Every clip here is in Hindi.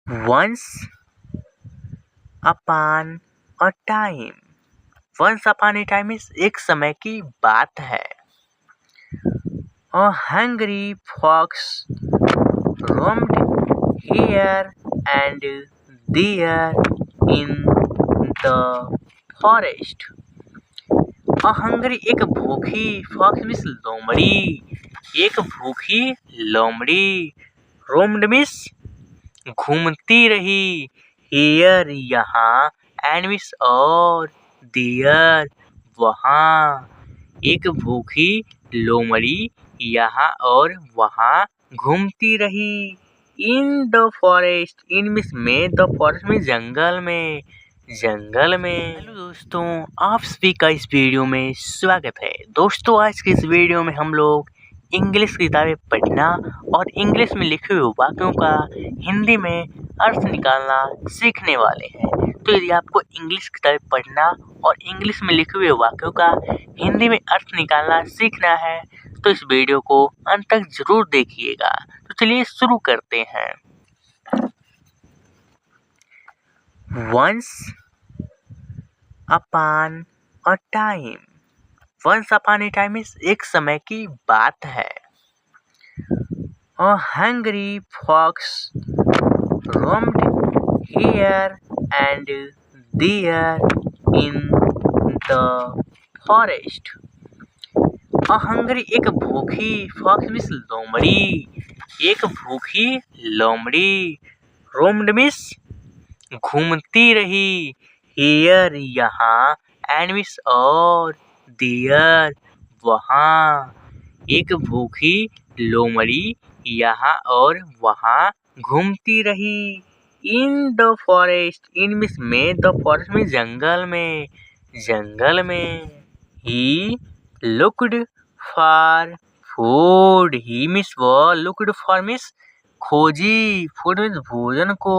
Once upon a time. Once upon a time is एक समय की बात है. A hungry fox roamed here and there in the forest. A hungry एक भूखी fox मीन्स लोमड़ी. एक भूखी लोमड़ी. roamed मीन्स घूमती रही. here यहाँ and मीन्स और. there वहाँ. एक भूखी लोमड़ी यहाँ और वहाँ घूमती रही. In the forest. In means में. द फॉरेस्ट में जंगल में. जंगल में. हेलो दोस्तों, आप सभी का इस वीडियो में स्वागत है. दोस्तों, आज के इस वीडियो में हम लोग इंग्लिश किताबें पढ़ना और इंग्लिश में लिखे हुए वाक्यों का हिंदी में अर्थ निकालना सीखने वाले हैं. तो यदि आपको इंग्लिश किताबें पढ़ना और इंग्लिश में लिखे हुए वाक्यों का हिंदी में अर्थ निकालना सीखना है तो इस वीडियो को अंत तक जरूर देखिएगा. तो चलिए शुरू करते हैं. Once upon a time. Once upon a time is एक समय की बात है. A hungry fox roamed here and there in the forest. A hungry एक भूखी fox मीन्स लोमड़ी. एक भूखी लोमड़ी. roamed मीन्स घूमती रही. here यहाँ and मीन्स और. there वहाँ. एक भूखी लोमड़ी यहाँ और वहाँ घूमती रही. In the forest. In means में. द फॉरेस्ट में जंगल में. जंगल में. He looked for food. He means वह. लुक्ड फॉर मीन्स खोजी. फूड मीन्स भोजन को.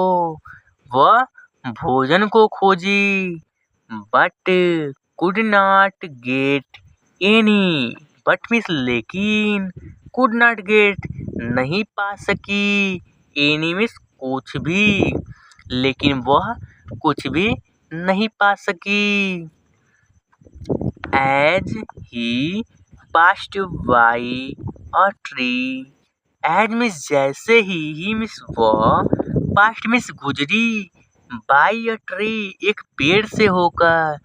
वह भोजन को खोजी. But could not get any. But means लेकिन. कुड नॉट गेट नहीं पा सकी. एनी मीन्स कुछ भी. लेकिन वह कुछ भी नहीं पा सकी. As he passed by a tree. As means जैसे ही मीन्स वह. पास्ट मीन्स गुजरी. बाई अ ट्री एक पेड़ से होकर.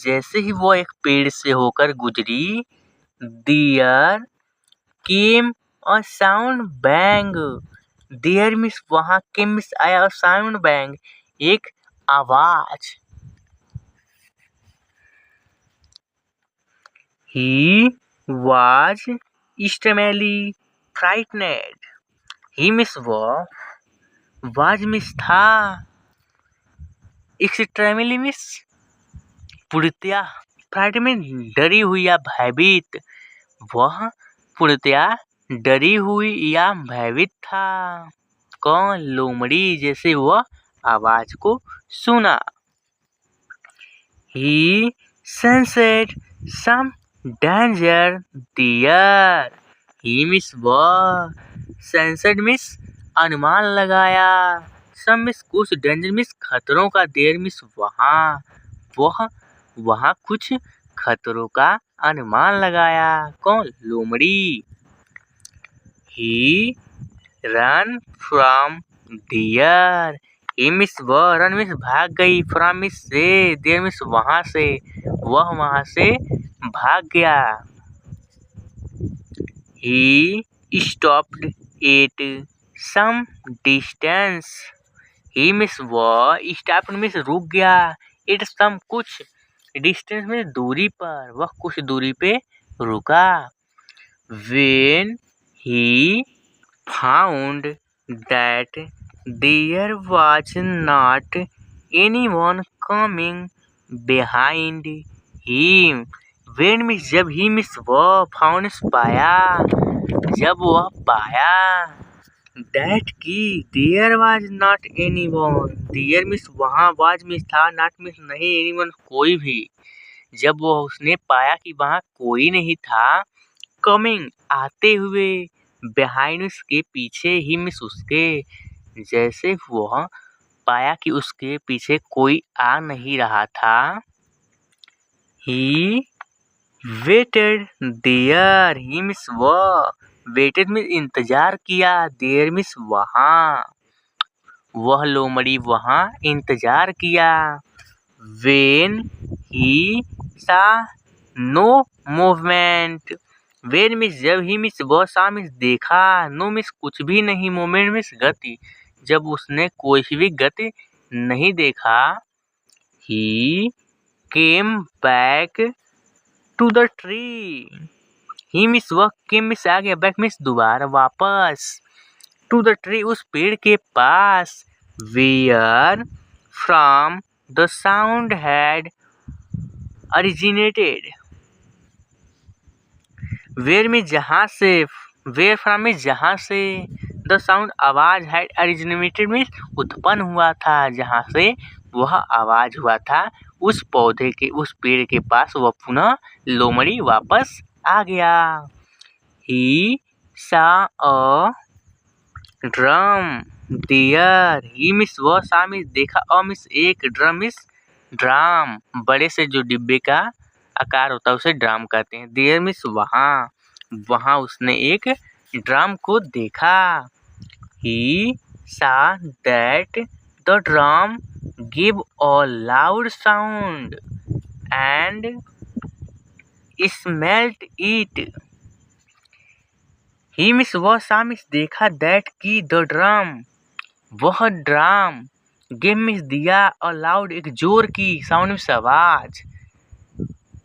जैसे ही वो एक पेड़ से होकर गुजरी. There came a sound bang. There means वहाँ. केम मीन्स आया. साउंड बैंग एक आवाज. He was extremely frightened. He means वह. वाज मीन्स था. एक्सट्रीमली मीन्स पूर्णतया. फ्राइटेंड मीन्स डरी हुई या भयभीत. वह पूर्णतया डरी हुई या भयभीत था. कौन? लोमड़ी. जैसे वह आवाज को सुना. ही सेंसेड सम डेंजर देयर. ही मीन्स वह. सेंसेड मीन्स अनुमान लगाया. सम मीन्स कुछ. डेंजर मीन्स खतरों का. देयर मीन्स वहाँ. वह वहाँ कुछ खतरों का अनुमान लगाया. कौन? लोमड़ी. He ran from there. He means वह. रन मीन्स भाग गई. फ्रॉम मीन्स से. देयर मीन्स वहाँ से. वह वहाँ से भाग गया. He stopped at some distance. He means वह. स्टॉप्ड मीन्स रुक गया. एट सम कुछ. डिस्टेंस में दूरी पर. वह कुछ दूरी पे रुका. When he found that there was not anyone coming behind him. When means जब. ही means वह. found means पाया. जब वह पाया. that की. there was not anyone. there means वहाँ. was means था. not means नहीं. anyone कोई भी. जब वह उसने पाया कि वहाँ कोई नहीं था. कमिंग आते हुए. behind उसके पीछे. ही मीन्स उसके. जैसे वह पाया कि उसके पीछे कोई आ नहीं रहा था, he waited there. He means वह, waited means इंतजार किया, there means वहाँ, वह लोमड़ी वहाँ इंतजार किया। When he saw no movement, when means जब, he means वह, saw means देखा, no means कुछ भी नहीं, movement means गति, जब उसने कोई भी गति नहीं देखा, he came back to the tree. he means वह, came means आ गया, back means दोबारा वापस, to the tree उस पेड़ के पास, where from the sound had originated. where में जहाँ से, where from में जहाँ से, the sound आवाज had originated means उत्पन्न हुआ था, जहाँ से वह आवाज हुआ था, उस पौधे के, उस पेड़ के पास वह पुनः लोमड़ी वापस आ गया। he saw a drum there. he means वह, saw means देखा, a means एक, drum means ड्राम, बड़े से जो डिब्बे का आकार होता है उसे ड्राम कहते हैं। there means वहाँ, वहाँ उसने एक ड्राम को देखा। he saw that the drum gave a loud sound and smelt it. he means वह, saw means देखा, that की, the drum वह ड्राम, gave means दिया, और loud एक जोर की, sound means आवाज,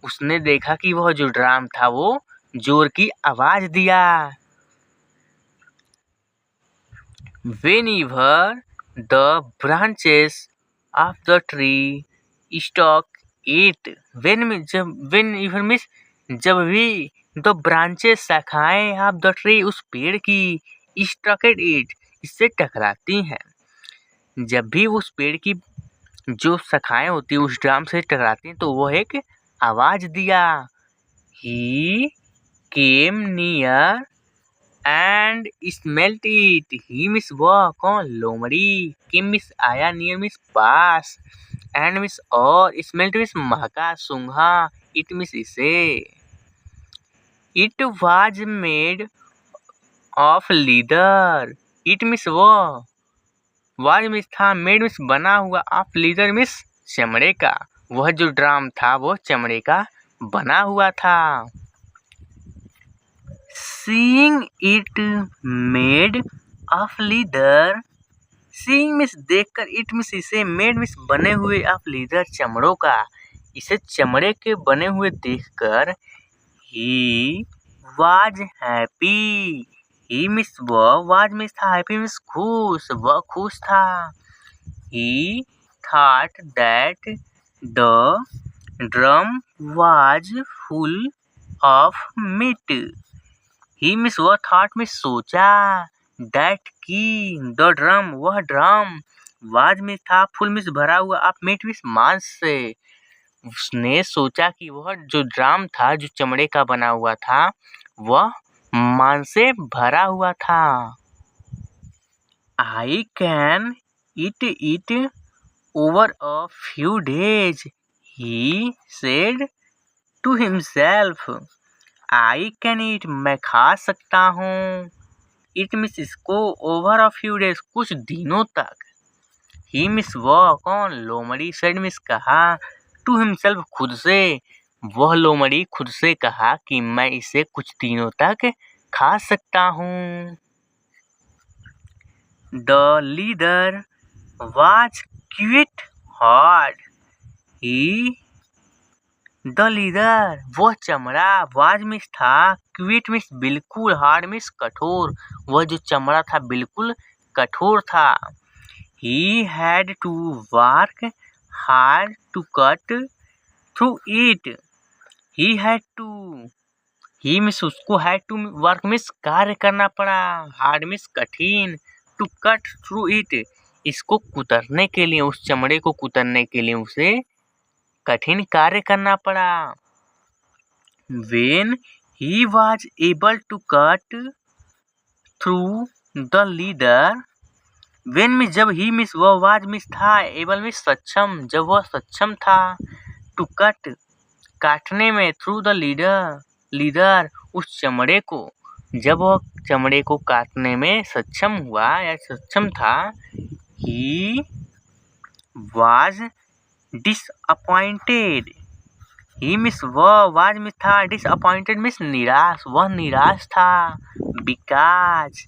उसने देखा कि वह जो ड्राम था वो जोर की आवाज दिया। Whenever the branches of the tree struck it, whenever means जब भी, the branches शाखाएं of the tree उस पेड़ की, struck it इससे टकराती हैं, जब भी उस पेड़ की जो शाखाएं होती है उस ड्राम से टकराती हैं तो वह एक आवाज दिया। he came near and smelt it. he means वह, कौन, लोमड़ी, came means आया, near means pass, and means और, smelt means महका, सूंघा, it means इसे। it was made of leather. it means वह, was means था, made means बना हुआ, of leather means चमड़े का, वह जो ड्राम था वह चमड़े का बना हुआ था। seeing it made of leather, seeing means देखकर, it means इसे, made means बने हुए, of leather चमड़ों का, इसे चमड़े के बने हुए देखकर, he was happy. he means वह, was means था, happy means खुश, वह खुश था। he thought that the drum was full of meat. he means वह, thought में सोचा, that की, the drum वह ड्रम, was में था, full means भरा हुआ, of meat means मांस से, उसने सोचा कि वह जो ड्राम था, जो चमड़े का बना हुआ था, वह मांस से भरा हुआ था। I can eat it over a few days, he said to himself. I can eat मैं खा सकता हूँ, it means इसको, over a few days कुछ दिनों तक, he means वह, कौन, लोमड़ी, said means कहा, to himself खुद से, वह लोमड़ी खुद से कहा कि मैं इसे कुछ दिनों तक खा सकता हूँ। The leather was quite hard. The leather वह चमड़ा, was means था, quite means बिल्कुल, hard means कठोर, वह जो चमड़ा था बिल्कुल कठोर था। He had to work hard to cut through it. He had to, he means उसको, had to work means कार्य करना पड़ा, hard means कठिन, to cut through it इसको कुतरने के लिए, उस चमड़े को कुतरने के लिए उसे कठिन कार्य करना पड़ा। When he was able to cut through the leather, when means जब, ही मीन्स वह, वाज मीन्स था, एबल मीन्स सक्षम, जब वह सक्षम था, टू कट काटने में, थ्रू द लीदर उस चमड़े को, जब वह चमड़े को काटने में सक्षम हुआ या सक्षम था, he was disappointed, he means वह, वाज मीन्स था, डिसअपॉइंटेड मीन्स निराश, वह निराश था, because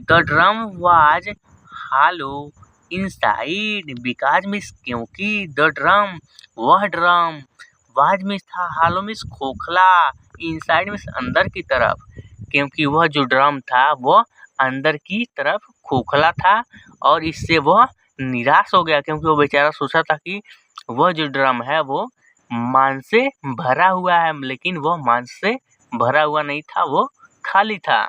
the drum was hello inside, because means क्योंकि, द ड्रम वह ड्रम, वाज मीन्स था, हालो मीन्स खोखला, इनसाइड मीन्स अंदर की तरफ, क्योंकि वह जो ड्रम था वह अंदर की तरफ खोखला था और इससे वह निराश हो गया, क्योंकि वो बेचारा सोचा था कि वह जो ड्रम है वो मांस से भरा हुआ है, लेकिन वह मांस से भरा हुआ नहीं था, वो खाली था।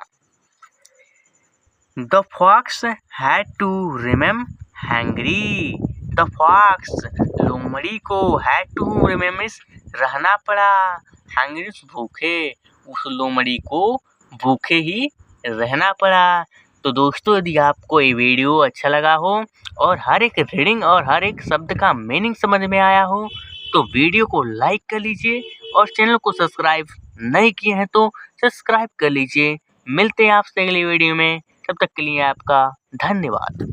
The fox had to remain hungry. The fox, लोमड़ी को, had to remain रहना पड़ा, hungry भूखे, उस लोमड़ी को भूखे ही रहना पड़ा। तो दोस्तों, यदि आपको ये वीडियो अच्छा लगा हो और हर एक रीडिंग और हर एक शब्द का मीनिंग समझ में आया हो तो वीडियो को लाइक कर लीजिए और चैनल को सब्सक्राइब नहीं किए हैं तो सब्सक्राइब कर लीजिए। मिलते हैं आपसे अगली वीडियो में, तब तक के लिए आपका धन्यवाद।